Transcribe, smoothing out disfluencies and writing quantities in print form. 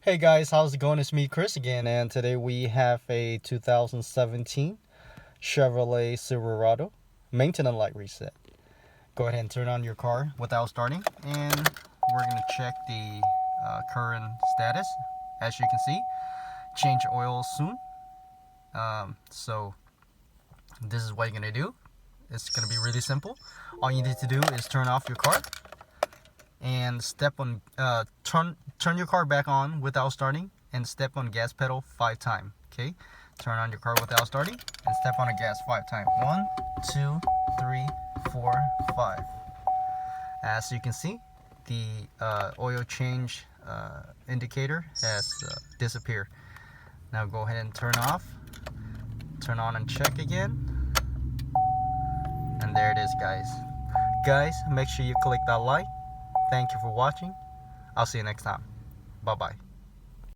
Hey guys, how's it going? It's me, Chris, again, and today we have a 2017 Chevrolet Silverado maintenance light reset. Go ahead and turn on your car without starting, and we're going to check the current status. As you can see, change oil soon. So this is what you're going to do. It's going to be really simple. All you need to do is turn off your car and step on turn your car back on without starting and step on gas pedal 5 times. Okay, turn on your car without starting and step on the gas 5 times. 1, 2, 3, 4, 5. As you can see, the oil change indicator has disappeared. Now go ahead and turn on and check again, and there it is, guys. Make sure you click that like. Thank you for watching. I'll see you next time. Bye bye.